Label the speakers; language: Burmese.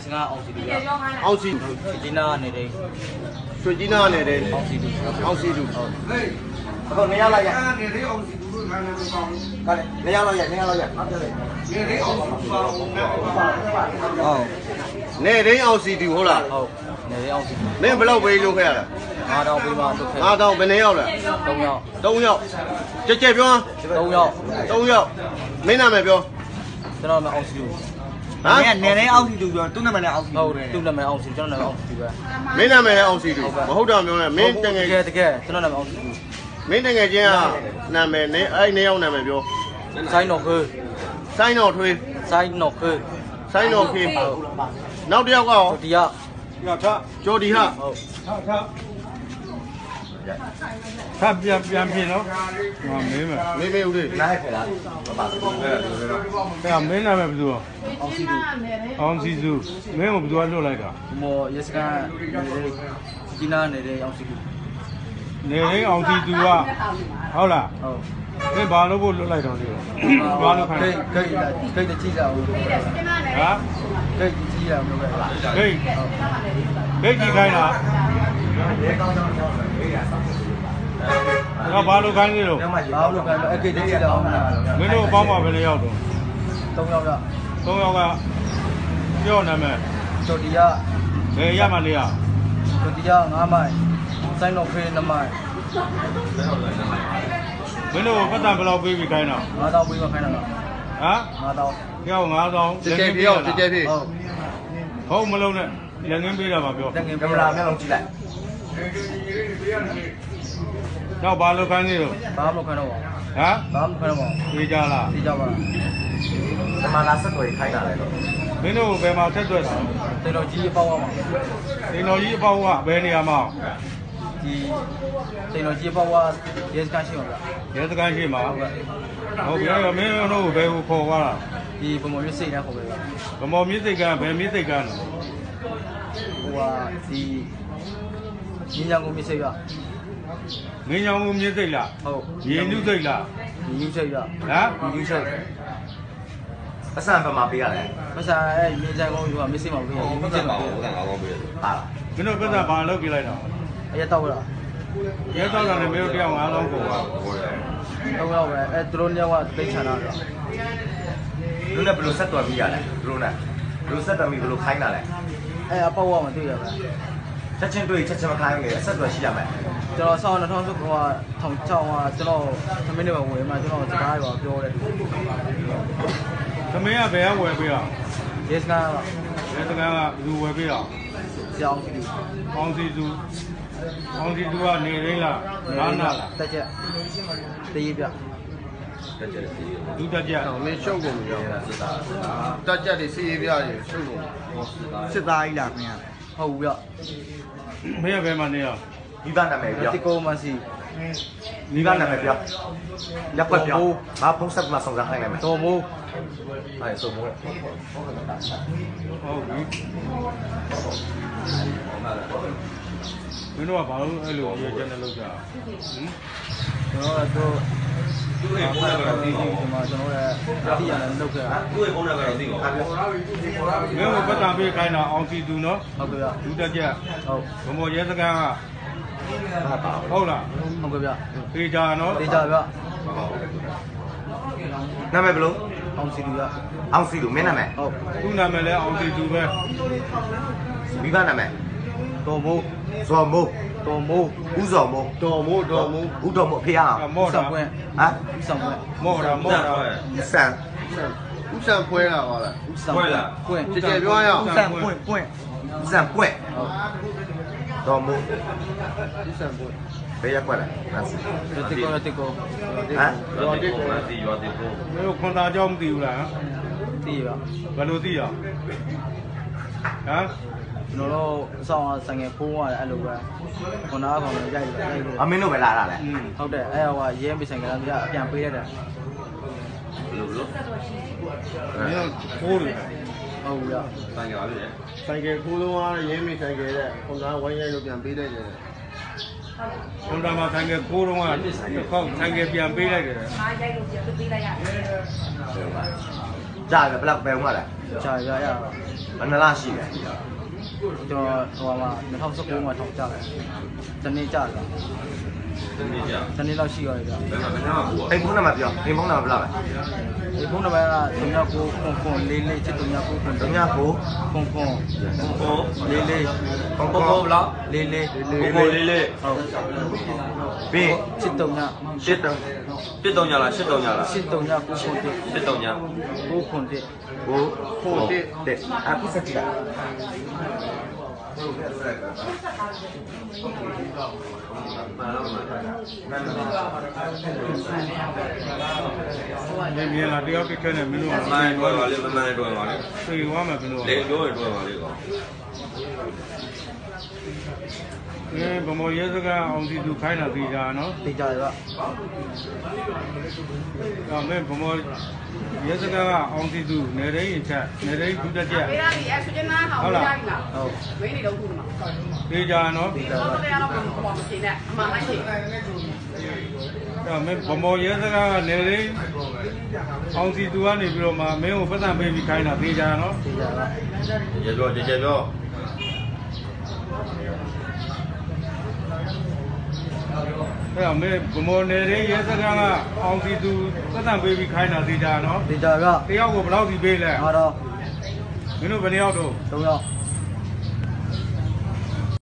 Speaker 1: yes ကအောင်စီတူရ
Speaker 2: အောင်စီ
Speaker 1: ဒီနာနေတဲ့
Speaker 2: ရွှေကြီးနာနေတဲ့
Speaker 1: အောင်စီတူ
Speaker 2: ဟုတ်အခုနေရလိုက်ရနေလေးအောင်စီတူလို့ခိုင်းနေတော့ကဲနေရလိုက်ရနေလေးအောင်စီတူပါနေလေးအောင်စီတူဟုတ်လား
Speaker 1: ဟုတ်နေလေးအောင်စီတူ
Speaker 2: မင်းဘယ်လောက်ပေးလို့ခဲ့ရလဲ
Speaker 1: 9000ပေးမှလုပ်ခဲ့
Speaker 2: 9000ဘယ်နှစ်ယောက်လဲ3ယောက်ကြက်ပြော
Speaker 1: 3ယောက်
Speaker 2: မင်းနာမည်ပြော
Speaker 1: ကျွန်တော်မအောင်စီတူ
Speaker 2: ဟမ်
Speaker 3: နေလေးအောင်စီတူပြောသူ့နာမည်လည်းအောင်စီတူ
Speaker 1: ဟုတ်သူ့နာမည်အောင်စီကျွန်တော်နာမည်အောင်စီပဲ
Speaker 2: မင်းနာမည်လည်းအောင်စီတူမဟုတ်တော့ပြောလဲမင်းတကယ်
Speaker 1: တကယ်ကျွန်တော်နာမည်အောင်စီတူ
Speaker 2: မင်းတကယ်ချင်းကနာမည်နဲ့အဲ့နေရောက်နာမည်ပြော
Speaker 1: ဆိုင်းတော်ခွေး
Speaker 2: ဆိုင်းတော်ထွေးနောက်တစ်ယောက်ကရော
Speaker 1: ဒီက
Speaker 2: ကျော်ဒီဟ
Speaker 1: ဟုတ်
Speaker 4: ထပ်ပြန်ပြင်နော်မင်း
Speaker 2: မေးဦးလေး
Speaker 3: နားခဲ့လား
Speaker 4: အဲ့မင်းနာမည်ဘယ်သူအောင်စီစုမင်းကဘယ်သူကလွတ်လိုက်တာ
Speaker 1: မော်ရက်စကန်နေတဲ့ဒီနာနေတဲ့အောင်စီတူ
Speaker 4: နေရင်းအောင်စီသူကဟုတ်လား
Speaker 1: ဟုတ်
Speaker 4: မင်းဘာလို့ဖို့လွတ်လိုက်တော့ဒီဘာလို့ခိုင်း
Speaker 1: ဂိတ်တကြည့်ကြအောင်
Speaker 4: ဟာ
Speaker 1: ဂိတ်ကြည့်ရအောင်လုပ်ခဲ့
Speaker 4: ဂိတ်ကြည့်ခိုင်းတာတော့ဘာလို့ခိုင်းနေလို့
Speaker 1: ဘာလို့ခိုင်းလဲဂိတ်တကြည့်ကြအောင်
Speaker 4: မင်းတို့အပေါင်းပါဘယ်နှစ်ယောက်တော့
Speaker 1: 3ယောက်က
Speaker 4: ပြောနာမည်
Speaker 1: ကျော်ဒီက
Speaker 4: ဘယ်ရမှနေရ
Speaker 1: ကျော်ဒီက9မိုင်ဆိုင်းတော်ဖေး2မိုင်
Speaker 4: မင်းတို့ပတ်သက်ဘယ်လောက်ပေးပြီးခိုင်းတာ
Speaker 1: 9000ပေးမှခိုင်းတာ
Speaker 4: ဟမ်
Speaker 1: 9000
Speaker 4: ပြော9000
Speaker 2: တကယ်ဖြစ်
Speaker 4: ဟုတ်မလုံးနဲ့လက်ငင်းပေးတာပါပြော
Speaker 1: တကယ်
Speaker 3: ကင်မရာမျက်လုံးကြည့်လိုက်
Speaker 4: တော့ဘာလို့ခိုင်းနေလို့
Speaker 1: ဘာမှမခိုင်းတော့ပါ
Speaker 4: ဟမ်
Speaker 1: ဘာမှမခိုင်းတော့ပါ
Speaker 4: သိကြလား
Speaker 1: သိကြပါလား
Speaker 3: ဒီမှာလာဆက်တွေခိုင်းတာလေတော့
Speaker 4: မင်းတို့ဘယ်မှာဆက်သွက်တာ
Speaker 1: တင်တော်ကြီးအပေါက်ပါ
Speaker 4: တင်တော်ကြီးအပေါက်ကဘယ်နေရာမှာ
Speaker 1: ဒီတင်တော်ကြီးအပေါက်ကရဲစခန်းရှိမှာဗျ
Speaker 4: ရဲစခန်းရှိမှာဟုတ်ပြီမင်းတို့ဘယ်ကိုခေါ်သွားတာ
Speaker 1: ဒီဗမော်မြစ်စိတ်ကခေါ်ပဲဗျ
Speaker 4: ဗမော်မြစ်စိတ်ကဘယ်မြစ်စိတ်ကလဲ
Speaker 1: ဟိုဟာဒီညဉ့်ညောင်ကိုမြစ်စိတ်က
Speaker 4: ငင်းညောင်ကိုမြစ်စိတ်လား
Speaker 1: ဟုတ်
Speaker 4: ရေနုစိတ်လား
Speaker 1: ရေနုစိတ်က
Speaker 4: ဟမ်
Speaker 1: ရေနုစိတ်
Speaker 3: အဆန်ပမာပေးရတယ်
Speaker 1: မဆန်အဲ့မြင်းဆိုင်ကောင်းယူကမစ်စိတ်မှာပေးရတယ်
Speaker 3: မဆန်ပါဘူးငါကောင်းပေးရတယ်ဟာ
Speaker 4: မင်းတို့ပတ်သက်ဘာလုပ်ပြလိုက်တာ
Speaker 1: အရက်တော့လား
Speaker 4: ရဲတော့တယ်မင်းတို့တရား9000ကုန်ပါ
Speaker 1: တော့ပဲအဲ့သူတို့ညကတိတ်ချတာတော့
Speaker 3: လူနဲ့ဘယ်လိုဆက်တော်ပြီးရလဲလူနဲ့ဘယ်လိုဆက်တော်ပြီးဘယ်လိုခိုင်းတာလဲ
Speaker 1: အဲ့အပေါက်ဝမတွေ့ရပါ
Speaker 3: ချက်ချင်းတွေ့ချက်ချင်းမခိုင်းဘူးဆက်တော်ရှိရမယ်
Speaker 1: ကျွန်တော်ဆောင်း2000ဆိုတော့1600ကကျွန်တော်သမင်းတွေပဲဝင်မှာကျွန်တော်စကားတွေပါပြောတယ်
Speaker 4: သမင်းကဘယ်ကဝယ်ပေးတာ
Speaker 1: ရဲစကန်က
Speaker 4: လူဝယ်ပေးတာ
Speaker 1: ကြောင်း
Speaker 4: အောင်စီသူကနေရင်းလားနားနာလား
Speaker 1: တက်ချက်တည်ပြ
Speaker 4: ဒုတက်ချက်
Speaker 2: မင်းရှုပ်ကုန်ပြီရောတက်ချက်တွေစီးရေးပြရေရှုပ်ကုန်
Speaker 3: စစ်သားကြီးလားခင်ဗျာ
Speaker 1: ဟုတ်ဗျ
Speaker 4: မင်းကဘယ်မှာနေရ
Speaker 3: ဒီသားနာမည်ပြော
Speaker 1: တီကိုမန်စီ
Speaker 3: ဒီသားနာမည်ပြောရပ်ွက်ပြောဘာဖုန်းဆက်မှာဆောင်စားခိုင်းလိုက်မယ်
Speaker 1: တော်မိုး
Speaker 3: အဲ့ဆိုမိုး
Speaker 4: ဟုတ်ပြီမင်းတို့ကဘာလို့အဲ့လိုရေကျက်နေလောက်ကြဟင်
Speaker 1: ကျွန်တော်သူ့ရဲ့ဖုန်းနံပါတ်ကိုဒီမှာကျွန်တော်ရဲ့အတိအကျလုပ်ခဲ့တာ
Speaker 3: သူ့ရဲ့ဖုန်းနံပါတ်ကိုသိကော
Speaker 4: မင်းတို့ပတ်တာပေးခိုင်းတာအောင်စီသူနော်
Speaker 1: ဟုတ်ကဲ့
Speaker 4: ဒုတက်ချက်
Speaker 1: ဟုတ်
Speaker 4: ဘမော်ရဲစကန်ကဟုတ်လား
Speaker 1: ဟုတ်ကဲ့ဗျ
Speaker 4: ဒေတာနော်
Speaker 1: ဒေတာဗျ
Speaker 3: နာမည်ဘယ်လို
Speaker 1: အောင်စီလူဗျ
Speaker 3: အောင်စီလူမင်းနာမည်
Speaker 4: ဟုတ်သူ့နာမည်လည်းအောင်စီသူပဲ
Speaker 3: မိဘနာမည်
Speaker 1: တော်မိုး
Speaker 3: ဇော်မိုးဦးဇော်မိုး
Speaker 2: တော်မိုး
Speaker 3: ဦးတော်မိုးဖေးအောင်
Speaker 4: မော့တာ
Speaker 1: ဟမ်
Speaker 4: မော့တာ
Speaker 2: ဦးဆန်ဖွဲတာဟုတ်လား
Speaker 1: ဦးဆန်ပွင့်
Speaker 2: ကြည်ပြောရအောင်
Speaker 1: ဦးဆန်ပွင့်
Speaker 3: ဦးဆန်ပွင့်တော်မိုး
Speaker 2: ဦးဆန်ပွင့်
Speaker 3: ဘယ်ရက်ကွက်လဲ
Speaker 1: တိကို
Speaker 3: ဟမ်
Speaker 2: ရွာတစ်ကို
Speaker 4: မင်းတို့ခွန်သားကြောင်းမသိဘူးလား
Speaker 1: သိပါ
Speaker 4: ဘယ်လိုသိရဟမ်
Speaker 1: ကျွန်တော်တို့အဆောင်ဆိုင်ငယ်ဖိုးရတယ်အဲ့လိုပဲခုနကကောင်လည်းရိုက်လို့
Speaker 3: အမင်းတို့ပဲလာတာလဲ
Speaker 1: ဟုတ်တယ်အဲ့ဟိုရဲမဆိုင်ကလည်းအပြန်ပေးရတယ်
Speaker 3: ဘလို့
Speaker 4: မင်းခိုးတယ်
Speaker 1: ဟုတ်ပြီ
Speaker 3: ဆိုင်ကပါပြီ
Speaker 2: ဆိုင်ကခိုးလုံးကရင်းမိဆိုင်ကတဲ့ခုနကဝိုင်းရိုက်လို့ပြန်ပေးလိုက်တယ်
Speaker 4: ခွန်သားမှာဆိုင်ကခိုးလုံးကဆိုင်ကပြန်ပေးလိုက်တယ်
Speaker 5: အားရိုက်လို့ပြန်ပေးလိုက်ရတယ်
Speaker 3: ကြာပြီဘယ်လောက်ပဲဦးမလဲ
Speaker 1: ကြာရ
Speaker 3: ဘယ်နှလားရှိလဲ
Speaker 1: ကျွန်တော်ဟိုမှာ2019မှာထောင်ကြတယ်တနေ့ကြတယ်တနေ့လောက်ရှိရတယ်ဗျ
Speaker 3: အိမ်ဖုန်းနံပါတ်ပြောအိမ်ဖုန်းနံပါတ်ဘယ်လောက်လဲ
Speaker 1: ဒီဖုန်းနံပါတ်က399444လေးချစ်3994
Speaker 3: 39
Speaker 1: လေးလေး
Speaker 3: ကောကောဘယ်လောက်
Speaker 1: လေးလေး
Speaker 3: ကိုလေးလေး
Speaker 1: ဟုတ်
Speaker 3: ပြီး
Speaker 1: ချစ်တုံည
Speaker 3: 8တောင်8တောင်ညလား8တောင်ညလား
Speaker 1: ချစ်တုံည9ခွန်တစ်
Speaker 3: 8တောင်ည
Speaker 1: 9ခွန်တစ်
Speaker 3: ကိုခိုးတဲ့အခုစက်ကြည့်
Speaker 4: မြင်လာတယောက်တစ်ခဲနဲ့မင်းတို့
Speaker 2: မှန်တွဲပါလေမှန်တွဲပါလေ
Speaker 4: သိသွားမှာဘယ်လို
Speaker 2: လေပြောရင်တွဲပါလေကော
Speaker 4: ဗမောရဲစကားအောင်စီသူခိုင်းတာသိကြနော်
Speaker 1: သိကြတယ်ဗျ
Speaker 4: ဒါမဲ့ဗမောရဲစကားအောင်စီသူနေရင်းချက်နေရင်းဒုတက်ချက်
Speaker 5: ပေးရပြီအဲဆွေးနွေးဟောင်းရပြီလား
Speaker 1: ဟုတ်
Speaker 5: ဝင်းနေတော့ခုဒီမှာ
Speaker 4: သိကြနော်
Speaker 5: ဒီတော့တရားတော့ပေါ်မရှင်းနဲ့အမှန်လိုက်ရှင်း
Speaker 4: ဒါမဲ့ဗမောရဲစကားကနေရင်းအောင်စီသူကနေပြီးတော့မှမင်းကိုပတ်စံပေးပြီးခိုင်းတာသိကြနော်
Speaker 1: သိကြပါ
Speaker 2: ရေပြောကြကြပြော
Speaker 4: အဲ့တော့မင်းဗမောနေရင်းရဲစကားကအောင်စီသူပတ်စံပေးပြီးခိုင်းတာသိကြနော်
Speaker 1: သိကြဗျ
Speaker 4: တယောက်ကိုဘယ်လောက်စီပေးလဲ
Speaker 1: ဟာတော့
Speaker 4: မင်းတို့ဘယ်နှယောက်တော့
Speaker 1: 3ယောက်